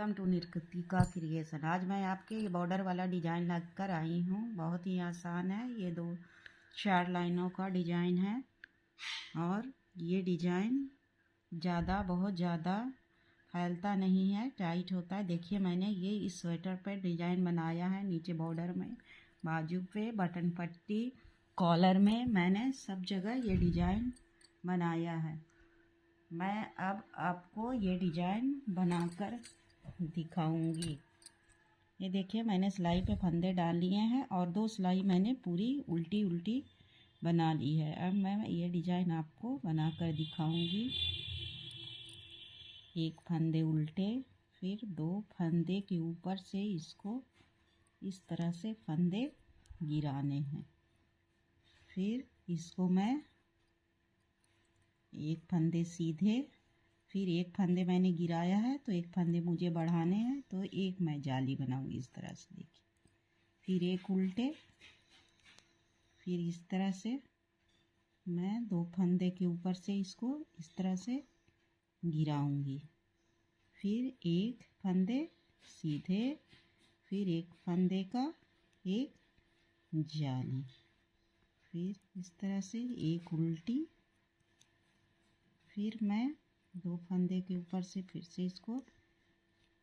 Welcome to निर्कृतिका creation. आज मैं आपके ये बॉर्डर वाला डिज़ाइन लेकर आई हूँ। बहुत ही आसान है। ये 2-4 लाइनों का डिज़ाइन है और ये डिज़ाइन बहुत ज़्यादा फैलता नहीं है, टाइट होता है। देखिए मैंने ये इस स्वेटर पर डिज़ाइन बनाया है। नीचे बॉर्डर में, बाजू पे, बटन पट्टी, कॉलर में मैंने सब जगह ये डिज़ाइन बनाया है। मैं अब आपको ये डिज़ाइन बनाकर दिखाऊंगी। ये देखिए मैंने सिलाई पे फंदे डाल लिए हैं और 2 सिलाई मैंने पूरी उल्टी उल्टी बना ली है। अब मैं ये डिज़ाइन आपको बनाकर दिखाऊंगी। 1 फंदे उल्टे, फिर 2 फंदे के ऊपर से इसको इस तरह से फंदे गिराने हैं। फिर इसको मैं 1 फंदे सीधे, फिर 1 फंदे मैंने गिराया है तो 1 फंदे मुझे बढ़ाने हैं, तो 1 मैं जाली बनाऊंगी इस तरह से। देखिए, फिर 1 उल्टे, फिर इस तरह से मैं 2 फंदे के ऊपर से इसको इस तरह से गिराऊंगी। फिर 1 फंदे सीधे, फिर 1 फंदे का 1 जाली, फिर इस तरह से 1 उल्टी, फिर मैं 2 फंदे के ऊपर से फिर से इसको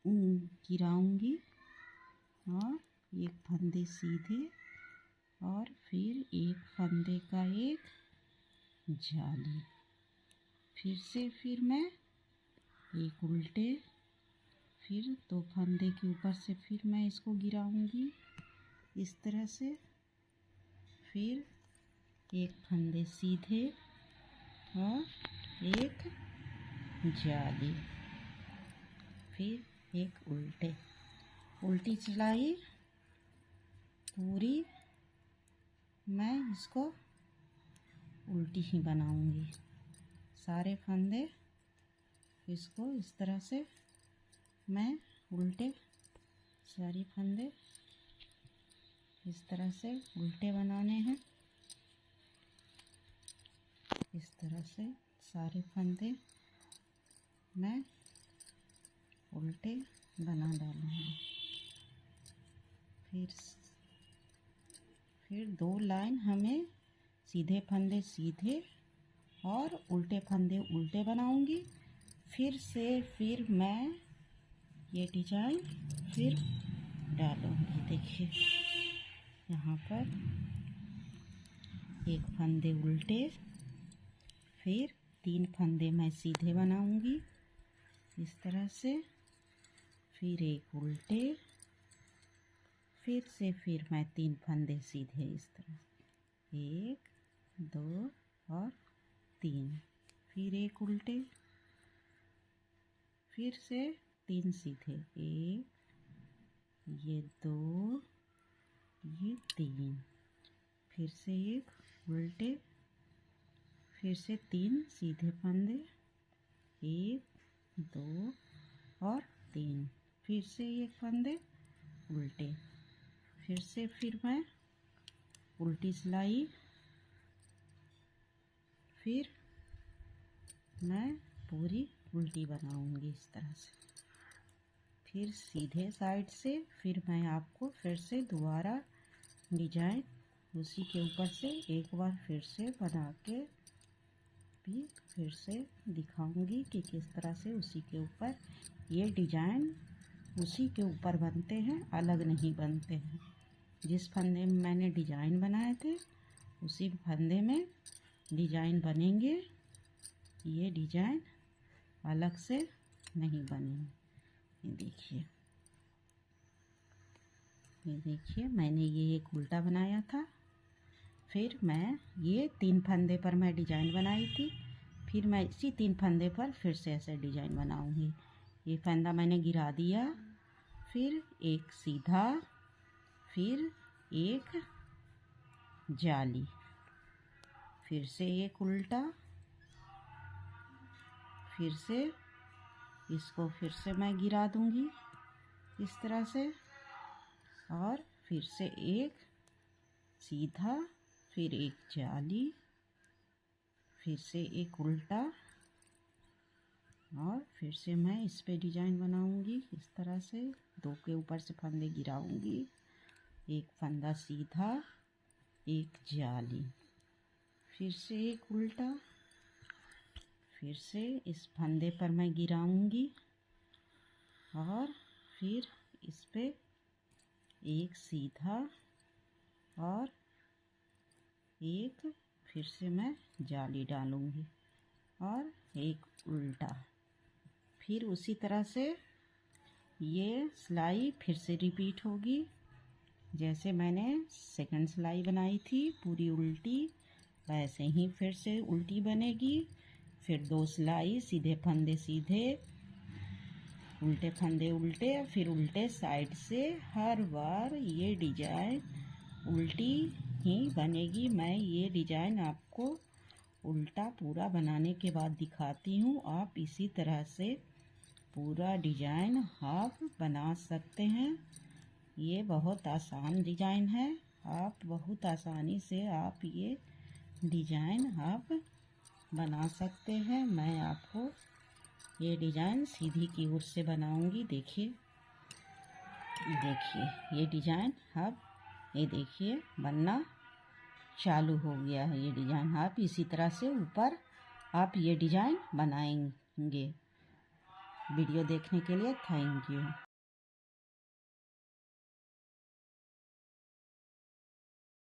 गिराऊंगी और 1 फंदे सीधे और फिर 1 फंदे का 1 जाली, फिर मैं 1 उल्टे, फिर 2 फंदे के ऊपर से फिर मैं इसको गिराऊंगी इस तरह से, फिर 1 फंदे सीधे और 1 जाली, फिर 1 उल्टे। उल्टी सिलाई पूरी मैं इसको उल्टी ही बनाऊंगी। सारे फंदे इसको इस तरह से मैं उल्टे, सारी फंदे इस तरह से उल्टे बनाने हैं। इस तरह से सारे फंदे मैं उल्टे बना डालूंगी। फिर 2 लाइन हमें सीधे फंदे सीधे और उल्टे फंदे उल्टे बनाऊंगी। फिर मैं ये डिज़ाइन फिर डालूंगी। देखिए यहाँ पर 1 फंदे उल्टे, फिर 3 फंदे मैं सीधे बनाऊंगी इस तरह से, फिर 1 उल्टे, फिर मैं 3 फंदे सीधे इस तरह, 1 2 और 3, फिर 1 उल्टे, फिर से 3 सीधे, 1, ये 2, ये 3, फिर से 1 उल्टे, फिर से 3 सीधे फंदे, 1 2 और 3, फिर से 1 फंदे उल्टे, फिर मैं उल्टी सिलाई, फिर मैं पूरी उल्टी बनाऊंगी इस तरह से। फिर सीधे साइड से फिर मैं आपको फिर से दोबारा डिजाइन उसी के ऊपर से एक बार फिर से बना के भी फिर से दिखाऊंगी कि किस तरह से उसी के ऊपर ये डिजाइन उसी के ऊपर बनते हैं, अलग नहीं बनते हैं। जिस फंदे में मैंने डिजाइन बनाए थे उसी फंदे में डिजाइन बनेंगे। ये डिजाइन अलग से नहीं बनेंगे। ये देखिए मैंने ये एक उल्टा बनाया था, फिर मैं ये 3 फंदे पर मैं डिजाइन बनाई थी, फिर मैं इसी 3 फंदे पर फिर से ऐसे डिजाइन बनाऊंगी। ये फंदा मैंने गिरा दिया, फिर 1 सीधा, फिर 1 जाली, फिर से 1 उल्टा, फिर से इसको फिर से मैं गिरा दूंगी इस तरह से, और फिर से 1 सीधा, फिर 1 जाली, फिर से 1 उल्टा, और फिर से मैं इस पे डिजाइन बनाऊंगी इस तरह से। 2 के ऊपर से फंदे गिराऊंगी, एक फंदा सीधा, एक जाली, फिर से एक उल्टा, फिर से इस फंदे पर मैं गिराऊंगी और फिर इस पे एक सीधा और एक फिर से मैं जाली डालूंगी और एक उल्टा। फिर उसी तरह से ये सिलाई फिर से रिपीट होगी, जैसे मैंने सेकंड सिलाई बनाई थी पूरी उल्टी, वैसे ही फिर से उल्टी बनेगी। फिर 2 सिलाई, सीधे फंदे सीधे, उल्टे फंदे उल्टे, फिर उल्टे साइड से। हर बार ये डिजाइन उल्टी ही बनेगी। मैं ये डिजाइन आपको उल्टा पूरा बनाने के बाद दिखाती हूँ। आप इसी तरह से पूरा डिजाइन आप बना सकते हैं। ये बहुत आसान डिजाइन है, आप बहुत आसानी से आप ये डिजाइन आप बना सकते हैं। मैं आपको ये डिजाइन सीधी की ओर से बनाऊंगी। देखिए ये डिजाइन अब ये देखिए बनना चालू हो गया है। ये डिजाइन आप इसी तरह से ऊपर आप ये डिजाइन बनाएंगे। वीडियो देखने के लिए थैंक यू।